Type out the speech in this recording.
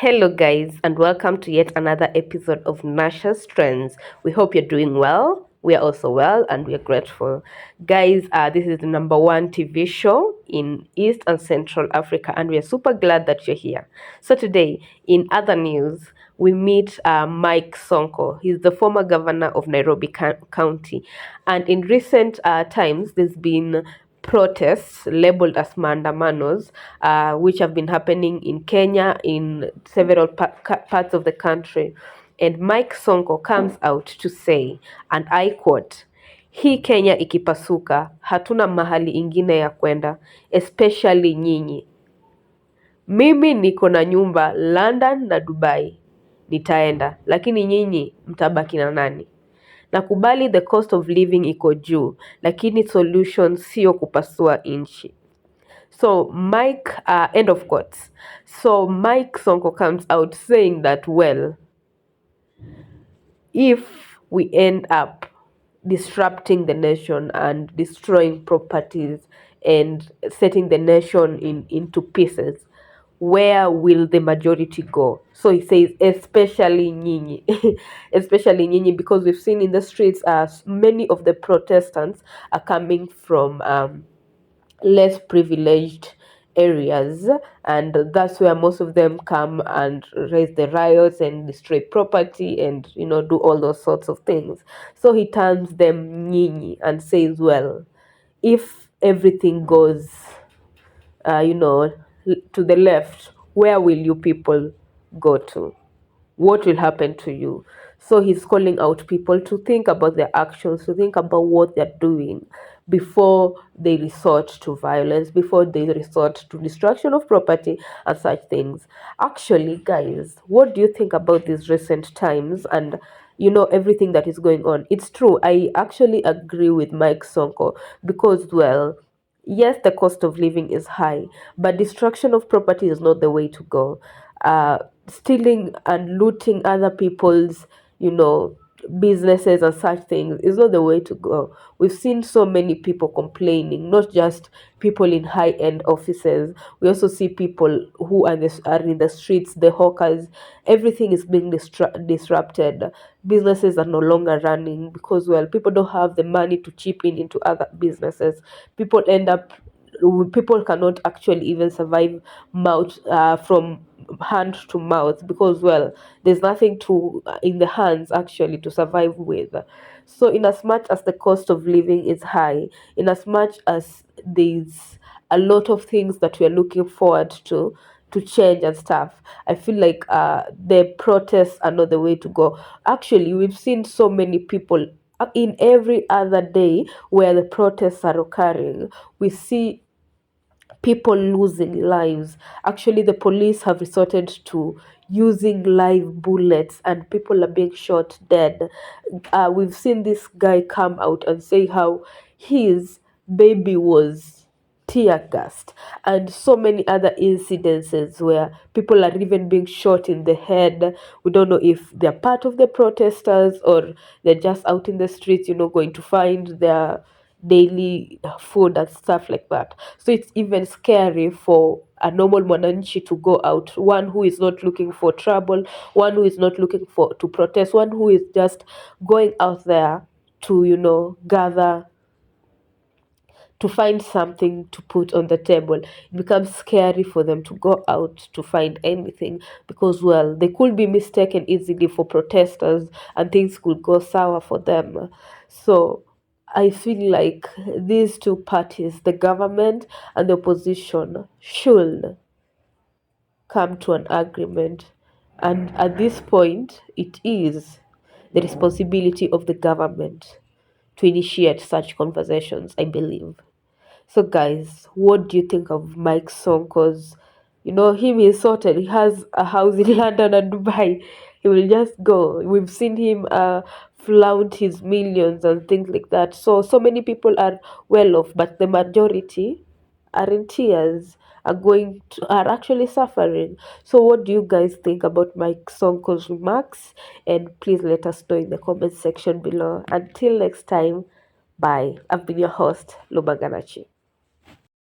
Hello, guys, and welcome to yet another episode of Nasha's Trends. We hope you're doing well. We are also well, and we are grateful. Guys, this is the number one TV show in East and Central Africa, and we are super glad that you're here. So, today, in other news, we meet Mike Sonko. He's the former governor of Nairobi County, and in recent times, there's been protests labeled as maandamanos, which have been happening in Kenya, in several parts of the country. And Mike Sonko comes out to say, and I quote, hii Kenya ikipasuka, hatuna mahali ingine ya kwenda, especially nyinyi. Mimi niko na nyumba London na Dubai, nitaenda, lakini nyinyi mtabaki na nani? Nakubali the cost of living iko juu, lakini solution sio kupasua inchi. So Mike, end of quotes. So Mike Sonko comes out saying that, well, if we end up disrupting the nation and destroying properties and setting the nation into pieces, where will the majority go? So he says, especially Nyinyi, especially Nyinyi, because we've seen in the streets, many of the Protestants are coming from less privileged areas, and that's where most of them come and raise the riots and destroy property and do all those sorts of things. So he terms them Nyinyi and says, well, if everything goes to the left, where will you people go to? What will happen to you? So he's calling out people to think about their actions, to think about what they're doing before they resort to violence, before they resort to destruction of property and such things. Actually, guys, what do you think about these recent times and everything that is going on? It's true. I actually agree with Mike Sonko because, well, yes, the cost of living is high, but destruction of property is not the way to go. Stealing and looting other people's, you know, businesses and such things is not the way to go. We've seen so many people complaining, not just people in high-end offices. We also see people who are in the streets, the hawkers. Everything is being disrupted. Businesses are no longer running because, well, people don't have the money to chip into other businesses. People cannot actually even survive from hand to mouth because, well, there's nothing to in the hands actually to survive with. So in as much as the cost of living is high, in as much as there's a lot of things that we're looking forward to change and stuff, I feel like the protests are not the way to go. Actually, we've seen so many people in every other day where the protests are occurring. We see people losing lives. Actually, the police have resorted to using live bullets and people are being shot dead. We've seen this guy come out and say how his baby was tear gassed, and so many other incidences where people are even being shot in the head. We don't know if they're part of the protesters or they're just out in the streets, going to find their daily food and stuff like that. So it's even scary for a normal mwananchi to go out, one who is not looking for trouble, one who is not looking for to protest, one who is just going out there to gather, to find something to put on the table. It becomes scary for them to go out to find anything because, well, they could be mistaken easily for protesters and things could go sour for them. So I feel like these two parties, the government and the opposition, should come to an agreement. And at this point, it is the responsibility of the government to initiate such conversations, I believe. So, guys, what do you think of Mike Sonko's? Him is sorted. He has a house in London and Dubai. He will just go. We've seen him flaunt his millions and things like that. So many people are well off, but the majority are in tears, are actually suffering. So, what do you guys think about Mike Sonko's remarks? And please let us know in the comment section below. Until next time, bye. I've been your host, Lubaganachi.